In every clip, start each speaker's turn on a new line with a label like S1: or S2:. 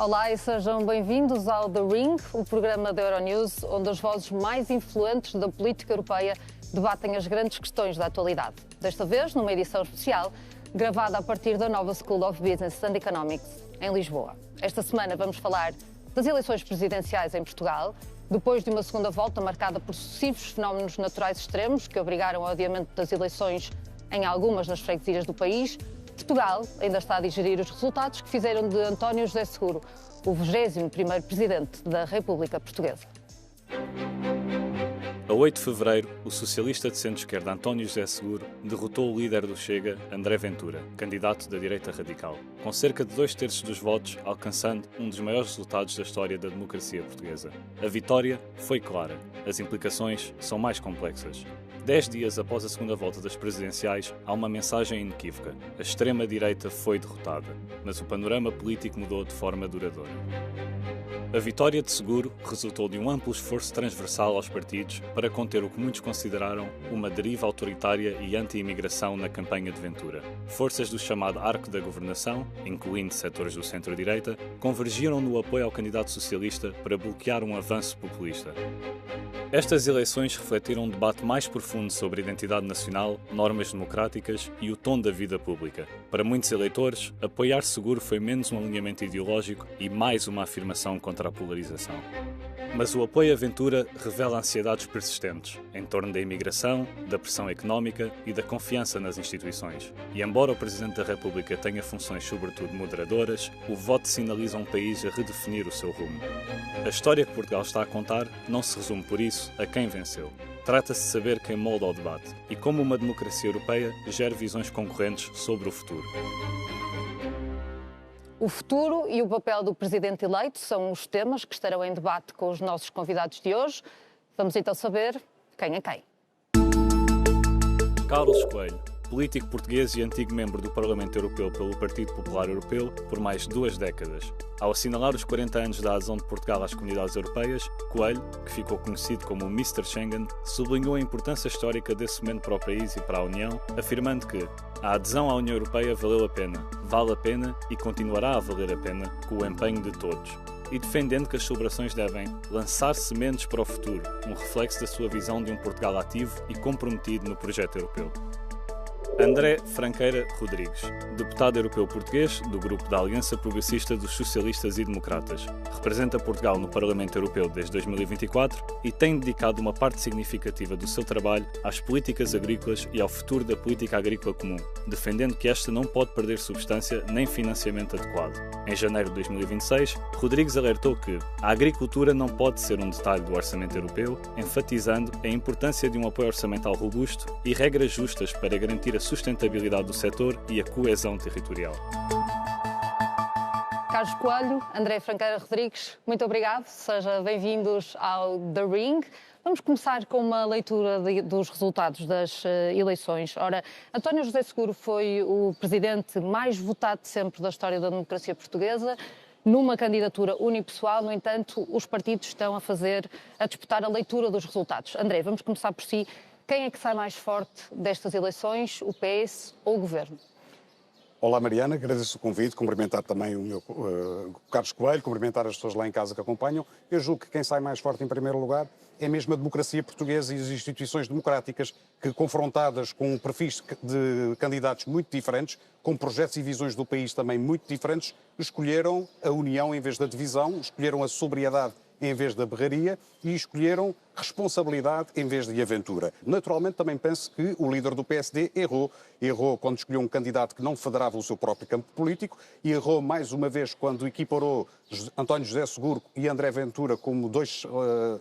S1: Olá e sejam bem-vindos ao The Ring, o programa da Euronews, onde as vozes mais influentes da política europeia debatem as grandes questões da atualidade. Desta vez, numa edição especial, gravada a partir da Nova School of Business and Economics, em Lisboa. Esta semana vamos falar das eleições presidenciais em Portugal, depois de uma segunda volta marcada por sucessivos fenómenos naturais extremos que obrigaram ao adiamento das eleições em algumas das freguesias do país. Portugal ainda está a digerir os resultados que fizeram de António José Seguro o 21º Presidente da República Portuguesa.
S2: A 8 de fevereiro, o socialista de centro-esquerda António José Seguro derrotou o líder do Chega, André Ventura, candidato da direita radical, com cerca de 2/3 dos votos, alcançando um dos maiores resultados da história da democracia portuguesa. A vitória foi clara, as implicações são mais complexas. 10 dias após a segunda volta das presidenciais, há uma mensagem inequívoca. A extrema-direita foi derrotada, mas o panorama político mudou de forma duradoura. A vitória de Seguro resultou de um amplo esforço transversal aos partidos para conter o que muitos consideraram uma deriva autoritária e anti-imigração na campanha de Ventura. Forças do chamado arco da governação, incluindo setores do centro-direita, convergiram no apoio ao candidato socialista para bloquear um avanço populista. Estas eleições refletiram um debate mais profundo sobre a identidade nacional, normas democráticas e o tom da vida pública. Para muitos eleitores, apoiar Seguro foi menos um alinhamento ideológico e mais uma afirmação contra a polarização. Mas o apoio a Ventura revela ansiedades persistentes em torno da imigração, da pressão económica e da confiança nas instituições. E embora o Presidente da República tenha funções sobretudo moderadoras, o voto sinaliza um país a redefinir o seu rumo. A história que Portugal está a contar não se resume, por isso, a quem venceu. Trata-se de saber quem molda o debate e como uma democracia europeia gera visões concorrentes sobre o futuro.
S1: O futuro e o papel do Presidente eleito são os temas que estarão em debate com os nossos convidados de hoje. Vamos então saber quem é quem.
S2: Carlos Coelho, político português e antigo membro do Parlamento Europeu pelo Partido Popular Europeu por mais de 2 décadas. Ao assinalar os 40 anos da adesão de Portugal às comunidades europeias, Coelho, que ficou conhecido como o Mr. Schengen, sublinhou a importância histórica desse momento para o país e para a União, afirmando que a adesão à União Europeia valeu a pena, vale a pena e continuará a valer a pena com o empenho de todos. E defendendo que as celebrações devem lançar sementes para o futuro, um reflexo da sua visão de um Portugal ativo e comprometido no projeto europeu. André Franqueira Rodrigues, deputado europeu português do grupo da Aliança Progressista dos Socialistas e Democratas. Representa Portugal no Parlamento Europeu desde 2024 e tem dedicado uma parte significativa do seu trabalho às políticas agrícolas e ao futuro da política agrícola comum, defendendo que esta não pode perder substância nem financiamento adequado. Em janeiro de 2026, Rodrigues alertou que a agricultura não pode ser um detalhe do orçamento europeu, enfatizando a importância de um apoio orçamental robusto e regras justas para garantir a sustentabilidade do setor e a coesão territorial.
S1: Carlos Coelho, André Franqueira Rodrigues, muito obrigado. Sejam bem-vindos ao The Ring. Vamos começar com uma leitura dos resultados das eleições. Ora, António José Seguro foi o presidente mais votado de sempre da história da democracia portuguesa. Numa candidatura unipessoal, no entanto, os partidos estão a disputar a leitura dos resultados. André, vamos começar por si. Quem é que sai mais forte destas eleições, o PS ou o Governo?
S3: Olá Mariana, agradeço o convite, cumprimentar também o meu Carlos Coelho, cumprimentar as pessoas lá em casa que acompanham. Eu julgo que quem sai mais forte em primeiro lugar é mesmo a democracia portuguesa e as instituições democráticas que, confrontadas com perfis de candidatos muito diferentes, com projetos e visões do país também muito diferentes, escolheram a união em vez da divisão, escolheram a sobriedade em vez da berraria e escolheram responsabilidade em vez de aventura. Naturalmente também penso que o líder do PSD errou quando escolheu um candidato que não federava o seu próprio campo político e errou mais uma vez quando equiparou António José Seguro e André Ventura como dois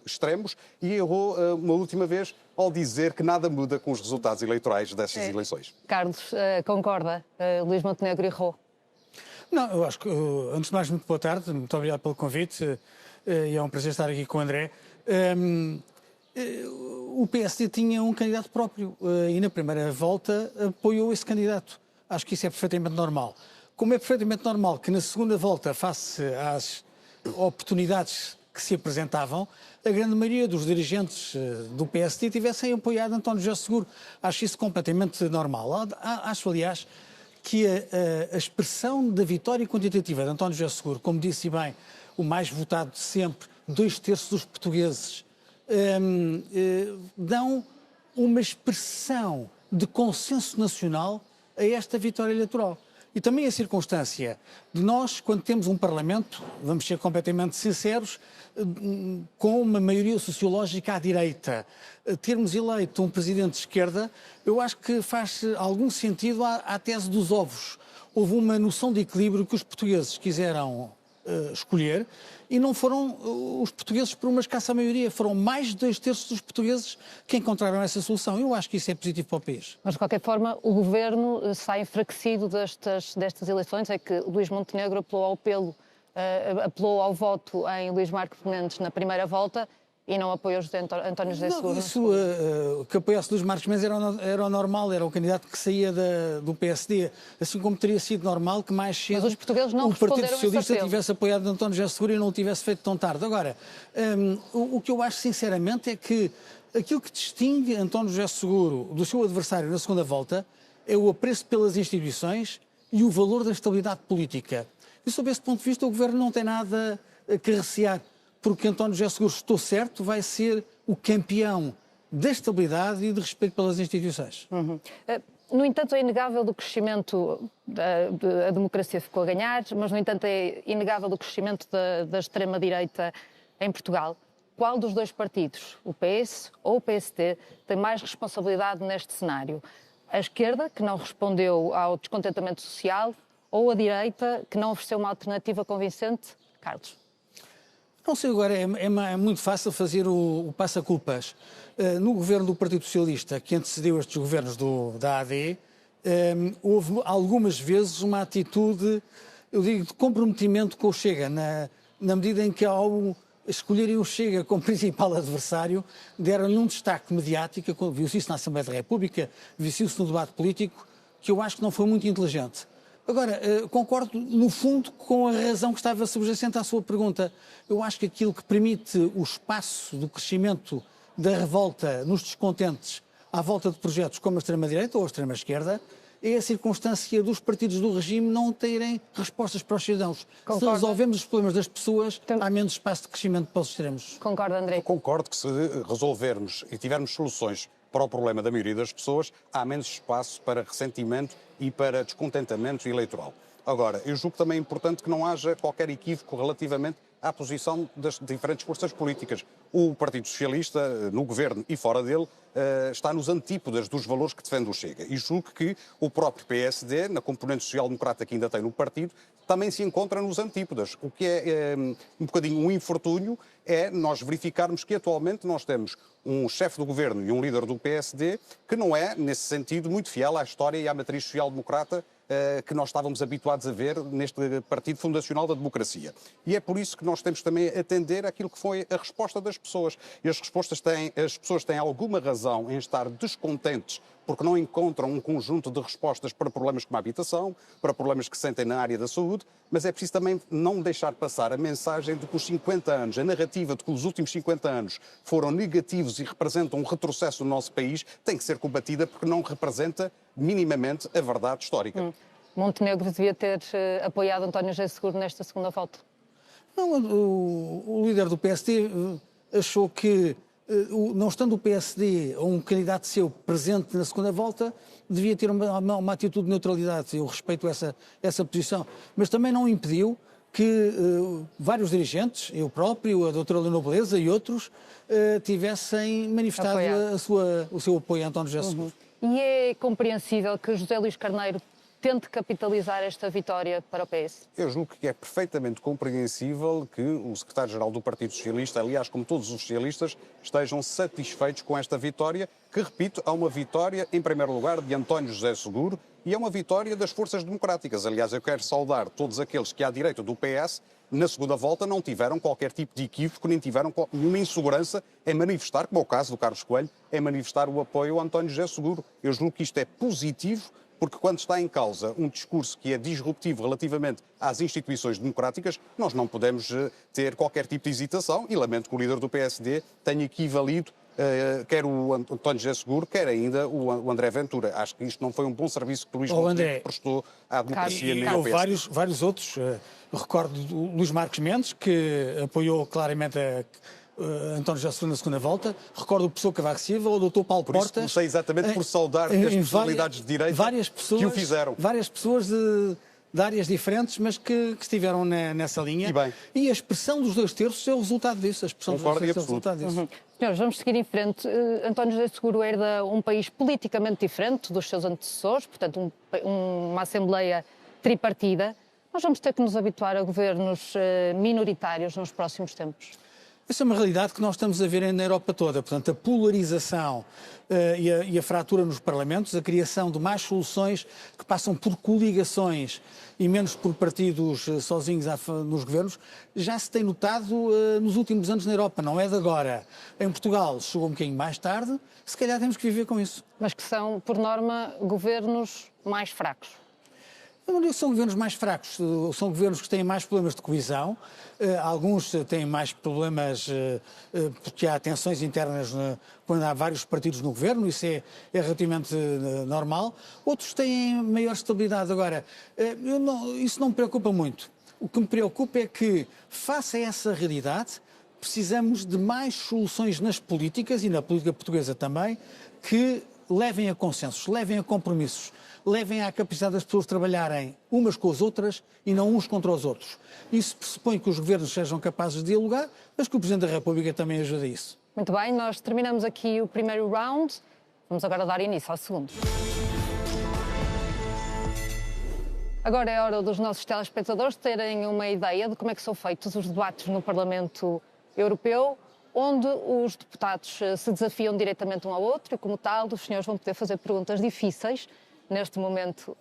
S3: extremos e errou uma última vez ao dizer que nada muda com os resultados eleitorais destas eleições.
S1: Carlos, concorda? Luís Montenegro errou?
S4: Não, eu acho que, antes de mais, muito boa tarde, muito obrigado pelo convite e é um prazer estar aqui com o André. O PSD tinha um candidato próprio e na primeira volta apoiou esse candidato. Acho que isso é perfeitamente normal. Como é perfeitamente normal que na segunda volta, face às oportunidades que se apresentavam, a grande maioria dos dirigentes do PSD tivessem apoiado António José Seguro. Acho isso completamente normal. Acho, aliás, que a expressão da vitória quantitativa de António José Seguro, como disse bem, o mais votado de sempre, 2/3 dos portugueses, dão uma expressão de consenso nacional a esta vitória eleitoral. E também a circunstância de nós, quando temos um Parlamento, vamos ser completamente sinceros, com uma maioria sociológica à direita, termos eleito um presidente de esquerda, eu acho que faz algum sentido à tese dos ovos. Houve uma noção de equilíbrio que os portugueses quiseram escolher e não foram os portugueses por uma escassa maioria, foram mais de 2/3 dos portugueses que encontraram essa solução. Eu acho que isso é positivo para o país.
S1: Mas, de qualquer forma, o governo sai enfraquecido destas eleições. É que Luís Montenegro apelou ao voto em Luís Marcos Mendes na primeira volta e não apoiou António José Seguro.
S4: Isso, que apoiasse Luís Marcos Mendes era o normal, era o candidato que saía do PSD, assim como teria sido normal que mais cedo
S1: os portugueses não
S4: o Partido
S1: responderam a esse
S4: Socialista
S1: apelo.
S4: tivesse apoiado António José Seguro e não o tivesse feito tão tarde. Agora, o que eu acho sinceramente é que aquilo que distingue António José Seguro do seu adversário na segunda volta é o apreço pelas instituições e o valor da estabilidade política. E sob esse ponto de vista o Governo não tem nada que recear, porque António José Seguro, estou certo, vai ser o campeão da estabilidade e de respeito pelas instituições.
S1: No entanto, é inegável do crescimento, a democracia ficou a ganhar, mas no entanto é inegável do crescimento da extrema-direita em Portugal. Qual dos dois partidos, o PS ou o PSD, tem mais responsabilidade neste cenário? A esquerda, que não respondeu ao descontentamento social, ou a direita, que não ofereceu uma alternativa convincente? Carlos?
S4: Não sei, agora é muito fácil fazer o passa-culpas. No governo do Partido Socialista, que antecedeu estes governos da AD, houve algumas vezes uma atitude, eu digo, de comprometimento com o Chega, na medida em que ao escolherem o Chega como principal adversário, deram-lhe um destaque mediático, viu-se isso na Assembleia da República, viu-se isso no debate político, que eu acho que não foi muito inteligente. Agora, concordo, no fundo, com a razão que estava subjacente à sua pergunta. Eu acho que aquilo que permite o espaço do crescimento da revolta nos descontentes à volta de projetos como a extrema-direita ou a extrema-esquerda é a circunstância dos partidos do regime não terem respostas para os cidadãos.
S1: Concordo.
S4: Se resolvemos os problemas das pessoas, há menos espaço de crescimento para os extremos.
S1: Concordo, André?
S3: Eu concordo que se resolvermos e tivermos soluções para o problema da maioria das pessoas, há menos espaço para ressentimento e para descontentamento eleitoral. Agora, eu julgo também importante que não haja qualquer equívoco relativamente à posição das diferentes forças políticas. O Partido Socialista, no governo e fora dele, está nos antípodas dos valores que defende o Chega. E julgo que o próprio PSD, na componente social-democrata que ainda tem no partido, também se encontra nos antípodas. O que é um bocadinho um infortúnio é nós verificarmos que atualmente nós temos um chefe do governo e um líder do PSD que não é, nesse sentido, muito fiel à história e à matriz social-democrata que nós estávamos habituados a ver neste partido fundacional da democracia. E é por isso que nós temos também a atender àquilo que foi a resposta das pessoas. E as pessoas têm alguma razão em estar descontentes porque não encontram um conjunto de respostas para problemas como a habitação, para problemas que sentem na área da saúde, mas é preciso também não deixar passar a mensagem de que os 50 anos, a narrativa de que os últimos 50 anos foram negativos e representam um retrocesso no nosso país, tem que ser combatida porque não representa minimamente a verdade histórica.
S1: Montenegro devia ter apoiado António José Seguro nesta segunda volta.
S4: Não, o líder do PSD achou que, não estando o PSD ou um candidato seu presente na segunda volta, devia ter uma atitude de neutralidade. Eu respeito essa posição. Mas também não impediu que vários dirigentes, eu próprio, a doutora Leonor Beleza e outros, tivessem manifestado o seu apoio a António José Seguro.
S1: E é compreensível que José Luís Carneiro tente capitalizar esta vitória para o PS?
S3: Eu julgo que é perfeitamente compreensível que o secretário-geral do Partido Socialista, aliás, como todos os socialistas, estejam satisfeitos com esta vitória, que, repito, é uma vitória, em primeiro lugar, de António José Seguro e é uma vitória das forças democráticas. Aliás, eu quero saudar todos aqueles que, à direita do PS, na segunda volta não tiveram qualquer tipo de equívoco, nem tiveram nenhuma insegurança em manifestar, como é o caso do Carlos Coelho, em manifestar o apoio a António José Seguro. Eu julgo que isto é positivo, porque quando está em causa um discurso que é disruptivo relativamente às instituições democráticas, nós não podemos ter qualquer tipo de hesitação e lamento que o líder do PSD tenha equivalido quer o António José Seguro, quer ainda o André Ventura. Acho que isto não foi um bom serviço que o Luís Montenegro prestou à democracia na
S4: Houve
S3: Europa.
S4: vários outros. Recordo do Luís Marques Mendes, que apoiou claramente António José Seguro na segunda volta. Recordo o professor Cavaco Silva ou o Dr. Paulo
S3: Por isso
S4: Portas.
S3: comecei exatamente por saudar as personalidades de direita que o fizeram.
S4: Várias pessoas de áreas diferentes, mas que estiveram nessa linha. E a expressão dos 2/3 é o resultado disso. A expressão dos 2/3 é o resultado disso.
S1: Senhores, vamos seguir em frente. António José Seguro herda um país politicamente diferente dos seus antecessores, portanto uma Assembleia tripartida. Nós vamos ter que nos habituar a governos minoritários nos próximos tempos.
S4: Essa é uma realidade que nós estamos a ver na Europa toda. Portanto, a polarização e a fratura nos parlamentos, a criação de mais soluções que passam por coligações e menos por partidos sozinhos nos governos, já se tem notado nos últimos anos na Europa, não é de agora. Em Portugal chegou um bocadinho mais tarde, se calhar temos que viver com isso.
S1: Mas que são, por norma, governos mais fracos.
S4: Eu não digo que são governos mais fracos, são governos que têm mais problemas de coesão, alguns têm mais problemas porque há tensões internas quando há vários partidos no governo, isso é relativamente normal, outros têm maior estabilidade. Agora, isso não me preocupa muito. O que me preocupa é que, face a essa realidade, precisamos de mais soluções nas políticas, e na política portuguesa também, que levem a consensos, levem a compromissos, levem à capacidade das pessoas trabalharem umas com as outras e não uns contra os outros. Isso pressupõe que os governos sejam capazes de dialogar, mas que o Presidente da República também ajude a isso.
S1: Muito bem, nós terminamos aqui o primeiro round. Vamos agora dar início ao segundo. Agora é a hora dos nossos telespectadores terem uma ideia de como é que são feitos os debates no Parlamento Europeu, onde os deputados se desafiam diretamente um ao outro e, como tal, os senhores vão poder fazer perguntas difíceis. Neste momento,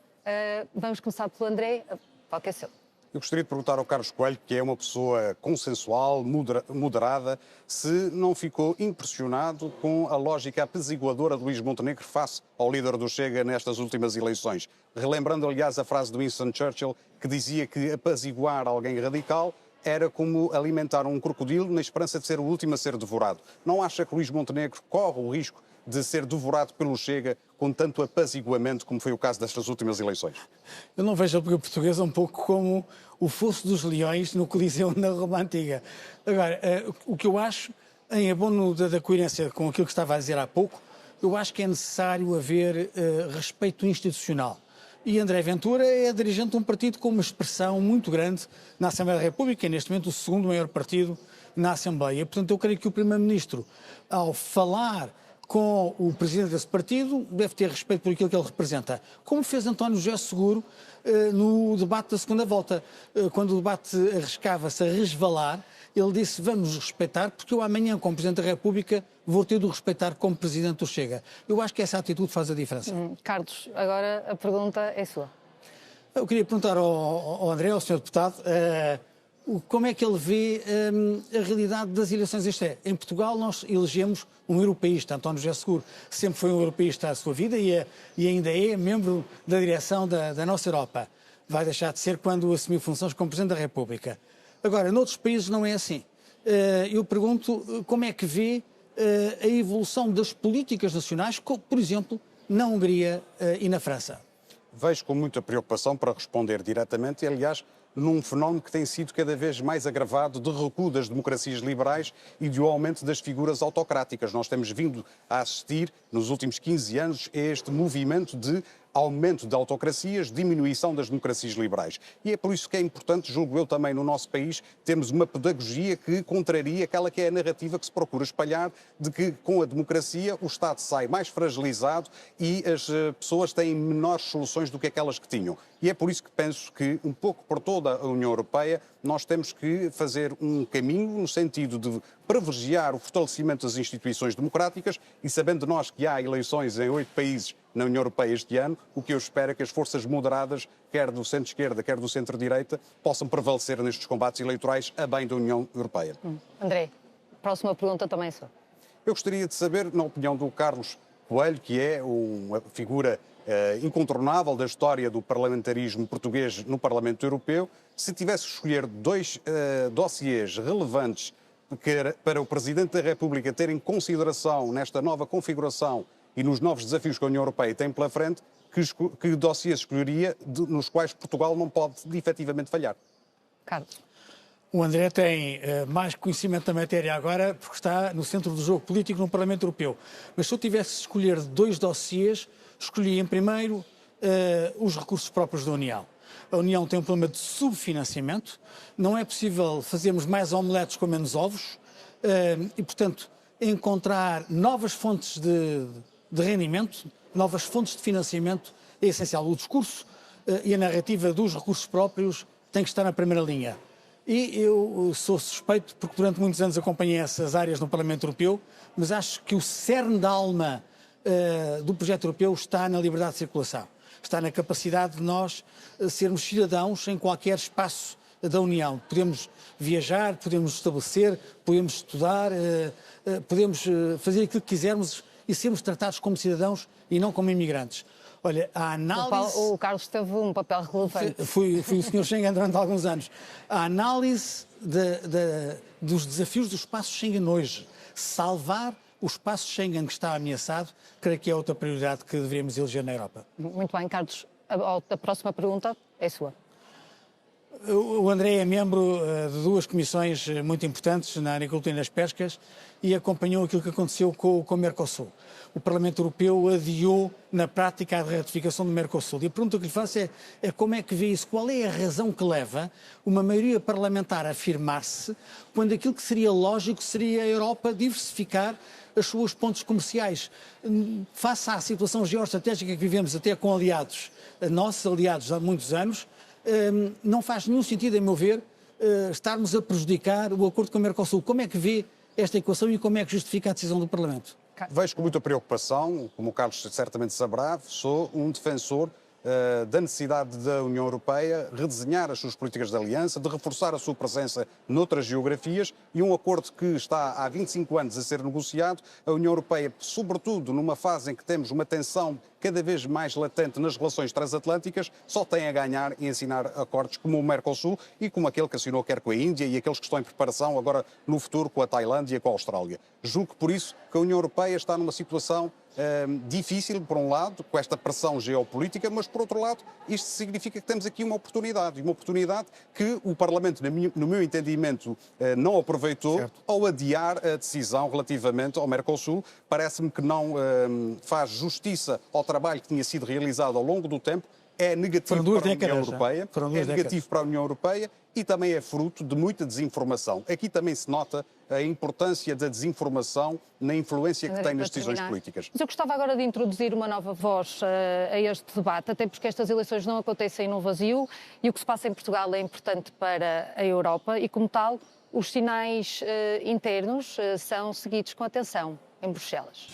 S1: vamos começar pelo André. Pode ser seu.
S3: Eu gostaria de perguntar ao Carlos Coelho, que é uma pessoa consensual, moderada, se não ficou impressionado com a lógica apaziguadora de Luís Montenegro face ao líder do Chega nestas últimas eleições. Relembrando, aliás, a frase de Winston Churchill, que dizia que apaziguar alguém radical era como alimentar um crocodilo na esperança de ser o último a ser devorado. Não acha que Luís Montenegro corre o risco de ser devorado pelo Chega com tanto apaziguamento como foi o caso destas últimas eleições?
S4: Eu não vejo a política portuguesa um pouco como o fosso dos leões no Coliseu na Roma Antiga. Agora, o que eu acho, em abono da coerência com aquilo que estava a dizer há pouco, eu acho que é necessário haver respeito institucional. E André Ventura é dirigente de um partido com uma expressão muito grande na Assembleia da República, é neste momento o segundo maior partido na Assembleia. Portanto, eu creio que o Primeiro-Ministro, ao falar com o presidente desse partido, deve ter respeito por aquilo que ele representa. Como fez António José Seguro no debate da segunda volta. Quando o debate arriscava-se a resvalar, ele disse: vamos respeitar, porque eu amanhã, como Presidente da República, vou ter de o respeitar como Presidente do Chega. Eu acho que essa atitude faz a diferença.
S1: Carlos, agora a pergunta é sua.
S4: Eu queria perguntar ao André, ao Sr. Deputado, como é que ele vê a realidade das eleições. Isto é, em Portugal nós elegemos um europeísta. António José Seguro sempre foi um europeísta à sua vida e ainda é membro da direção da nossa Europa. Vai deixar de ser quando assumir funções como Presidente da República. Agora, noutros países não é assim. Eu pergunto como é que vê a evolução das políticas nacionais, por exemplo, na Hungria e na França.
S3: Vejo com muita preocupação, para responder diretamente, e aliás, num fenómeno que tem sido cada vez mais agravado de recuo das democracias liberais e de um aumento das figuras autocráticas. Nós temos vindo a assistir, nos últimos 15 anos, a este movimento de aumento de autocracias, diminuição das democracias liberais. E é por isso que é importante, julgo eu também no nosso país, termos uma pedagogia que contraria aquela que é a narrativa que se procura espalhar, de que com a democracia o Estado sai mais fragilizado e as pessoas têm menores soluções do que aquelas que tinham. E é por isso que penso que, um pouco por toda a União Europeia, nós temos que fazer um caminho no sentido de privilegiar o fortalecimento das instituições democráticas e, sabendo nós que há eleições em 8 países na União Europeia este ano, o que eu espero é que as forças moderadas, quer do centro-esquerda, quer do centro-direita, possam prevalecer nestes combates eleitorais a bem da União Europeia.
S1: André, próxima pergunta também é sua.
S3: Eu gostaria de saber, na opinião do Carlos Coelho, que é uma figura incontornável da história do parlamentarismo português no Parlamento Europeu, se tivesse que escolher 2 dossiês relevantes para o Presidente da República ter em consideração nesta nova configuração e nos novos desafios que a União Europeia tem pela frente, que dossiês escolheria nos quais Portugal não pode efetivamente falhar?
S1: Carlos.
S4: O André tem mais conhecimento da matéria agora, porque está no centro do jogo político no Parlamento Europeu. Mas se eu tivesse de escolher 2 dossiês, escolhi em primeiro os recursos próprios da União. A União tem um problema de subfinanciamento, não é possível fazermos mais omeletes com menos ovos e, portanto, encontrar novas fontes de rendimento, novas fontes de financiamento é essencial. O discurso e a narrativa dos recursos próprios tem que estar na primeira linha. E eu sou suspeito, porque durante muitos anos acompanhei essas áreas no Parlamento Europeu, mas acho que o cerne da alma do projeto europeu está na liberdade de circulação. Está na capacidade de nós sermos cidadãos em qualquer espaço da União. Podemos viajar, podemos estabelecer, podemos estudar, podemos fazer aquilo que quisermos e sermos tratados como cidadãos e não como imigrantes. Olha, a análise...
S1: O Carlos teve um papel relevante.
S4: Fui o Sr. Schengen durante alguns anos. A análise dos desafios do espaço Schengen hoje, salvar o espaço Schengen que está ameaçado, creio que é outra prioridade que deveríamos eleger na Europa.
S1: Muito bem, Carlos. A próxima pergunta é sua.
S4: O André é membro de 2 comissões muito importantes na agricultura e nas pescas e acompanhou aquilo que aconteceu com o Mercosul. O Parlamento Europeu adiou, na prática, a ratificação do Mercosul. E a pergunta que lhe faço é como é que vê isso? Qual é a razão que leva uma maioria parlamentar a afirmar-se quando aquilo que seria lógico seria a Europa diversificar os seus pontos comerciais? Face à situação geoestratégica que vivemos até com aliados, nossos aliados há muitos anos, não faz nenhum sentido, a meu ver, estarmos a prejudicar o acordo com o Mercosul. Como é que vê esta equação e como é que justifica a decisão do Parlamento?
S3: Vejo com muita preocupação, como o Carlos certamente saberá, sou um defensor da necessidade da União Europeia redesenhar as suas políticas de aliança, de reforçar a sua presença noutras geografias e um acordo que está há 25 anos a ser negociado, a União Europeia, sobretudo numa fase em que temos uma tensão cada vez mais latente nas relações transatlânticas, só tem a ganhar em assinar acordos como o Mercosul e como aquele que assinou quer com a Índia e aqueles que estão em preparação agora no futuro com a Tailândia e com a Austrália. Julgo por isso que a União Europeia está numa situação difícil, por um lado, com esta pressão geopolítica, mas, por outro lado, isto significa que temos aqui uma oportunidade que o Parlamento, no meu entendimento, não aproveitou, certo, ao adiar a decisão relativamente ao Mercosul. Parece-me que não faz justiça ao trabalho que tinha sido realizado ao longo do tempo, é negativo para a União Europeia, para a União Europeia e também é fruto de muita desinformação. Aqui também se nota a importância da desinformação na influência que tem nas decisões políticas.
S1: Mas eu gostava agora de introduzir uma nova voz a este debate, até porque estas eleições não acontecem no vazio e o que se passa em Portugal é importante para a Europa e, como tal, os sinais internos são seguidos com atenção em Bruxelas.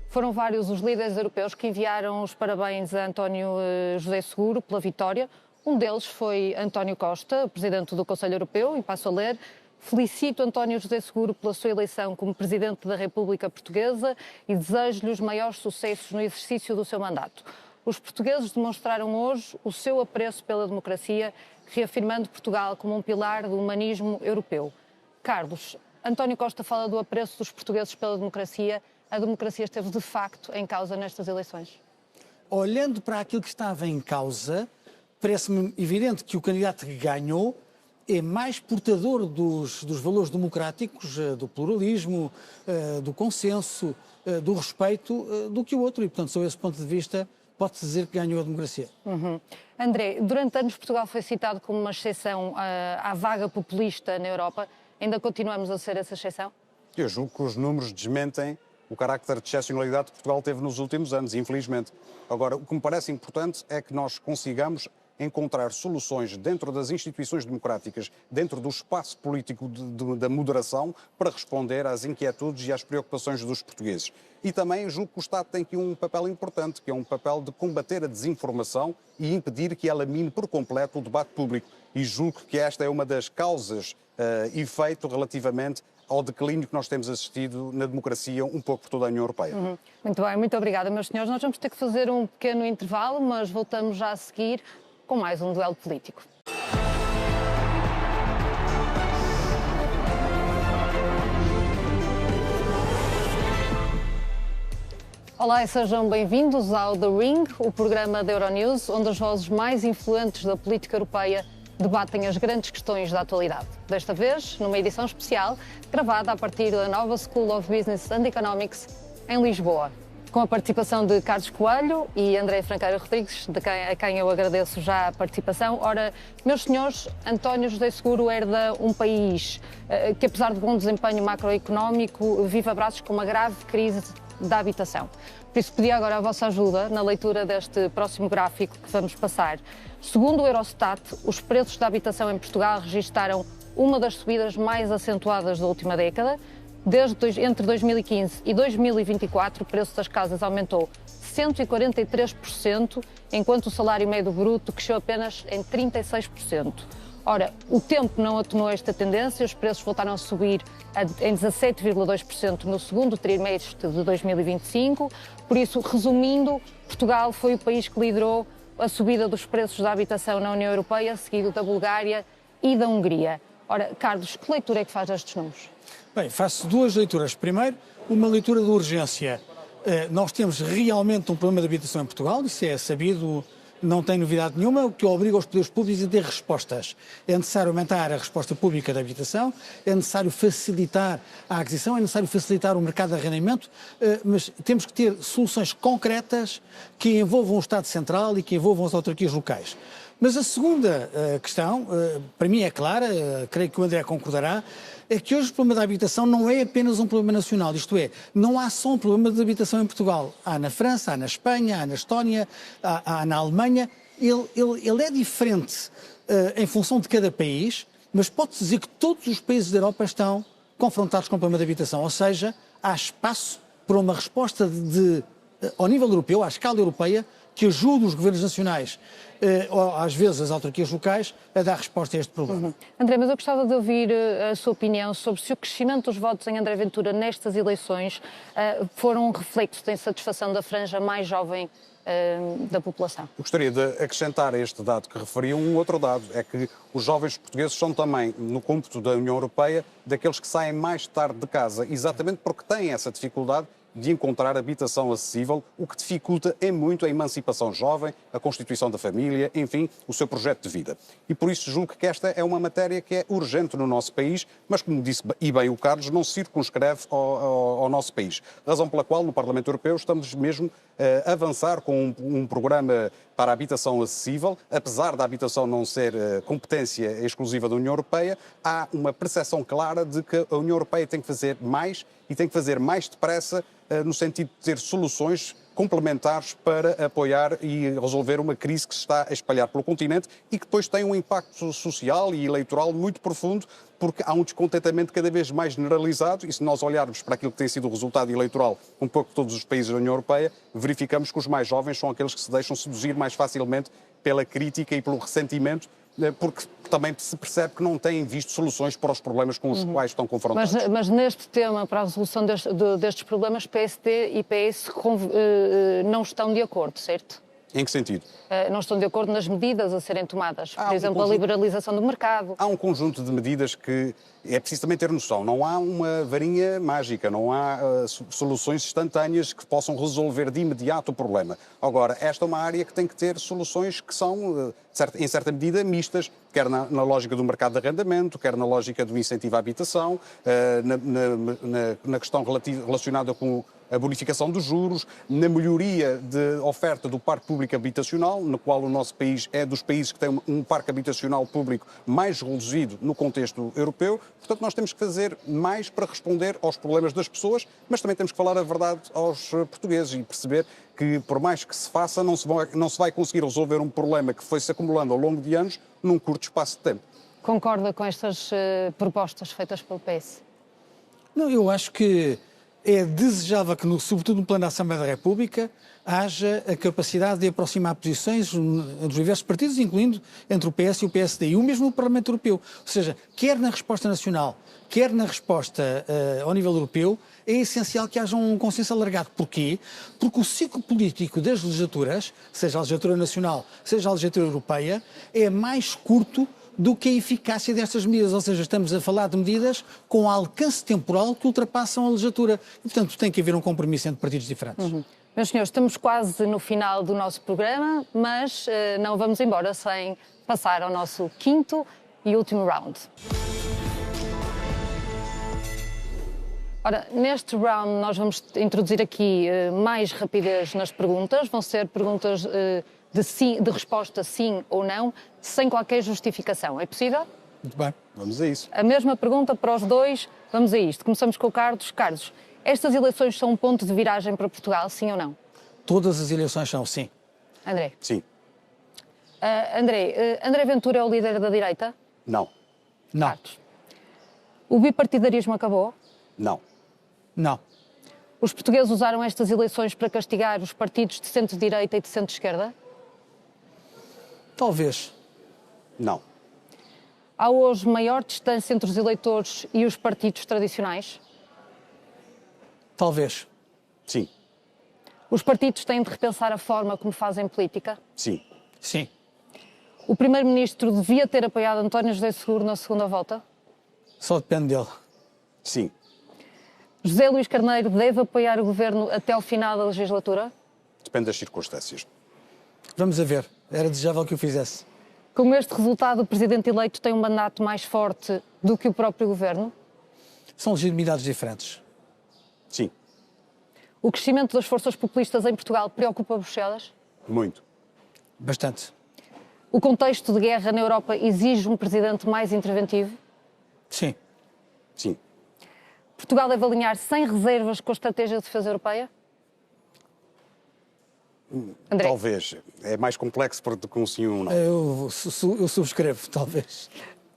S1: Foram vários os líderes europeus que enviaram os parabéns a António José Seguro pela vitória. Um deles foi António Costa, presidente do Conselho Europeu, e passo a ler: felicito António José Seguro pela sua eleição como presidente da República Portuguesa e desejo-lhe os maiores sucessos no exercício do seu mandato. Os portugueses demonstraram hoje o seu apreço pela democracia, reafirmando Portugal como um pilar do humanismo europeu. Carlos, António Costa fala do apreço dos portugueses pela democracia. A democracia esteve de facto em causa nestas eleições?
S4: Olhando para aquilo que estava em causa, parece-me evidente que o candidato que ganhou é mais portador dos valores democráticos, do pluralismo, do consenso, do respeito, do que o outro. E, portanto, sob esse ponto de vista, pode-se dizer que ganhou a democracia.
S1: André, durante anos Portugal foi citado como uma exceção à vaga populista na Europa. Ainda continuamos a ser essa exceção?
S3: Eu julgo que os números desmentem o carácter de excepcionalidade que Portugal teve nos últimos anos, infelizmente. Agora, o que me parece importante é que nós consigamos encontrar soluções dentro das instituições democráticas, dentro do espaço político da moderação, para responder às inquietudes e às preocupações dos portugueses. E também julgo que o Estado tem aqui um papel importante, que é um papel de combater a desinformação e impedir que ela mine por completo o debate público. E julgo que esta é uma das causas e efeito relativamente ao declínio que nós temos assistido na democracia um pouco por toda a União Europeia.
S1: Muito bem, muito obrigada, meus senhores. Nós vamos ter que fazer um pequeno intervalo, mas voltamos já a seguir com mais um duelo político. Olá e sejam bem-vindos ao The Ring, o programa da Euronews, onde as vozes mais influentes da política europeia debatem as grandes questões da atualidade. Desta vez, numa edição especial, gravada a partir da nova School of Business and Economics em Lisboa, com a participação de Carlos Coelho e André Franqueira Rodrigues, a quem eu agradeço já a participação. Ora, meus senhores, António José Seguro herda um país que, apesar de bom desempenho macroeconómico, vive a braços com uma grave crise da habitação. Por isso pedi agora a vossa ajuda na leitura deste próximo gráfico que vamos passar. Segundo o Eurostat, os preços da habitação em Portugal registaram uma das subidas mais acentuadas da última década. Entre 2015 e 2024, o preço das casas aumentou 143%, enquanto o salário médio bruto cresceu apenas em 36%. Ora, o tempo não atenuou esta tendência, os preços voltaram a subir em 17,2% no segundo trimestre de 2025. Por isso, resumindo, Portugal foi o país que liderou a subida dos preços da habitação na União Europeia, seguido da Bulgária e da Hungria. Ora, Carlos, que leitura é que faz destes números?
S4: Bem, faço duas leituras. Primeiro, uma leitura de urgência. Nós temos realmente um problema de habitação em Portugal, isso é sabido, não tem novidade nenhuma, o que obriga os poderes públicos a ter respostas. É necessário aumentar a resposta pública da habitação, é necessário facilitar a aquisição, é necessário facilitar o mercado de arrendamento, mas temos que ter soluções concretas que envolvam o Estado Central e que envolvam as autarquias locais. Mas a segunda questão, para mim é clara, creio que o André concordará, é que hoje o problema da habitação não é apenas um problema nacional, isto é, não há só um problema de habitação em Portugal. Há na França, há na Espanha, há na Estónia, há na Alemanha. Ele é diferente em função de cada país, mas pode-se dizer que todos os países da Europa estão confrontados com o problema da habitação, ou seja, há espaço para uma resposta ao nível europeu, à escala europeia, que ajude os governos nacionais, ou às vezes as autarquias locais, a dar resposta a este problema.
S1: André, mas eu gostava de ouvir a sua opinião sobre se o crescimento dos votos em André Ventura nestas eleições foram um reflexo da insatisfação da franja mais jovem da população.
S3: Eu gostaria de acrescentar a este dado que referiu um outro dado, é que os jovens portugueses são também, no cômputo da União Europeia, daqueles que saem mais tarde de casa, exatamente porque têm essa dificuldade de encontrar habitação acessível, o que dificulta em muito a emancipação jovem, a constituição da família, enfim, o seu projeto de vida. E por isso julgo que esta é uma matéria que é urgente no nosso país, mas como disse e bem o Carlos, não se circunscreve ao nosso país. Razão pela qual no Parlamento Europeu estamos mesmo a avançar com um programa para a habitação acessível. Apesar da habitação não ser competência exclusiva da União Europeia, há uma percepção clara de que a União Europeia tem que fazer mais e tem que fazer mais depressa no sentido de ter soluções complementares para apoiar e resolver uma crise que se está a espalhar pelo continente e que depois tem um impacto social e eleitoral muito profundo, porque há um descontentamento cada vez mais generalizado e se nós olharmos para aquilo que tem sido o resultado eleitoral um pouco de todos os países da União Europeia, verificamos que os mais jovens são aqueles que se deixam seduzir mais facilmente pela crítica e pelo ressentimento, porque também se percebe que não têm visto soluções para os problemas com os quais estão confrontados.
S1: Mas neste tema, para a resolução destes problemas, PSD e PS não estão de acordo, certo?
S3: Em que sentido?
S1: Não estão de acordo nas medidas a serem tomadas. Por exemplo, a liberalização do mercado.
S3: Há um conjunto de medidas que é preciso também ter noção. Não há uma varinha mágica, não há soluções instantâneas que possam resolver de imediato o problema. Agora, esta é uma área que tem que ter soluções que são, em certa medida, mistas, quer na lógica do mercado de arrendamento, quer na lógica do incentivo à habitação, na questão relacionada com a bonificação dos juros, na melhoria de oferta do parque público habitacional, no qual o nosso país é dos países que tem um parque habitacional público mais reduzido no contexto europeu. Portanto, nós temos que fazer mais para responder aos problemas das pessoas, mas também temos que falar a verdade aos portugueses e perceber que, por mais que se faça, não se vai conseguir resolver um problema que foi-se acumulando ao longo de anos num curto espaço de tempo.
S1: Concorda com estas propostas feitas pelo PS?
S4: Não, eu acho que é desejável que, sobretudo no plano da Assembleia da República, haja a capacidade de aproximar posições dos diversos partidos, incluindo entre o PS e o PSD, e o mesmo no Parlamento Europeu. Ou seja, quer na resposta nacional, quer na resposta ao nível europeu, é essencial que haja um consenso alargado. Porquê? Porque o ciclo político das legislaturas, seja a legislatura nacional, seja a legislatura europeia, é mais curto do que a eficácia destas medidas, ou seja, estamos a falar de medidas com alcance temporal que ultrapassam a legislatura. E, portanto, tem que haver um compromisso entre partidos diferentes.
S1: Meus senhores, estamos quase no final do nosso programa, mas não vamos embora sem passar ao nosso quinto e último round. Ora, neste round nós vamos introduzir aqui mais rapidez nas perguntas. Vão ser perguntas de resposta sim ou não, sem qualquer justificação. É possível?
S3: Muito bem, vamos a isso.
S1: A mesma pergunta para os dois. Vamos a isto. Começamos com o Carlos. Carlos, estas eleições são um ponto de viragem para Portugal, sim ou não?
S4: Todas as eleições são sim.
S1: André?
S3: Sim.
S1: André Ventura é o líder da direita?
S3: Não.
S4: Não.
S1: Carlos. O bipartidarismo acabou?
S3: Não.
S4: Não.
S1: Os portugueses usaram estas eleições para castigar os partidos de centro-direita e de centro-esquerda?
S4: Talvez.
S3: Não.
S1: Há hoje maior distância entre os eleitores e os partidos tradicionais?
S4: Talvez.
S3: Sim.
S1: Os partidos têm de repensar a forma como fazem política?
S3: Sim.
S4: Sim.
S1: O primeiro-ministro devia ter apoiado António José Seguro na segunda volta?
S4: Só depende dele.
S3: Sim.
S1: José Luís Carneiro deve apoiar o governo até ao final da legislatura?
S3: Depende das circunstâncias.
S4: Vamos a ver. Era desejável que o fizesse.
S1: Com este resultado, o presidente eleito tem um mandato mais forte do que o próprio governo?
S4: São legitimidades diferentes.
S3: Sim.
S1: O crescimento das forças populistas em Portugal preocupa Bruxelas?
S3: Muito.
S4: Bastante.
S1: O contexto de guerra na Europa exige um presidente mais interventivo?
S4: Sim.
S3: Sim.
S1: Portugal deve alinhar sem reservas com a estratégia de defesa europeia? André?
S3: Talvez. É mais complexo do que um sim ou um não.
S4: Eu subscrevo, talvez.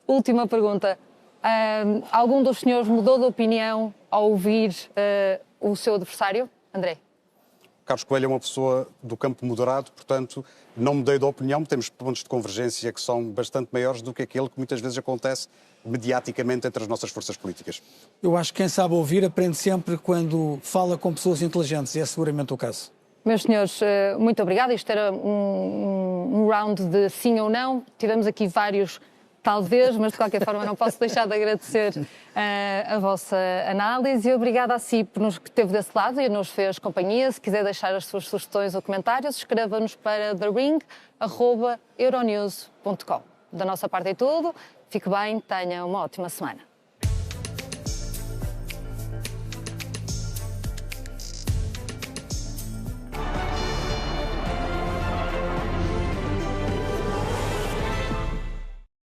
S1: Última pergunta. Algum dos senhores mudou de opinião ao ouvir o seu adversário? André?
S3: Carlos Coelho é uma pessoa do campo moderado, portanto, não mudei de opinião. Temos pontos de convergência que são bastante maiores do que aquele que muitas vezes acontece mediaticamente entre as nossas forças políticas.
S4: Eu acho que quem sabe ouvir aprende sempre quando fala com pessoas inteligentes, e é seguramente o caso.
S1: Meus senhores, muito obrigada. Isto era um round de sim ou não. Tivemos aqui vários talvez, mas de qualquer forma não posso deixar de agradecer a vossa análise e obrigada a si por nos que esteve desse lado e nos fez companhia. Se quiser deixar as suas sugestões ou comentários, escreva-nos para thering@euronews.com. Da nossa parte é tudo. Fique bem, tenha uma ótima semana.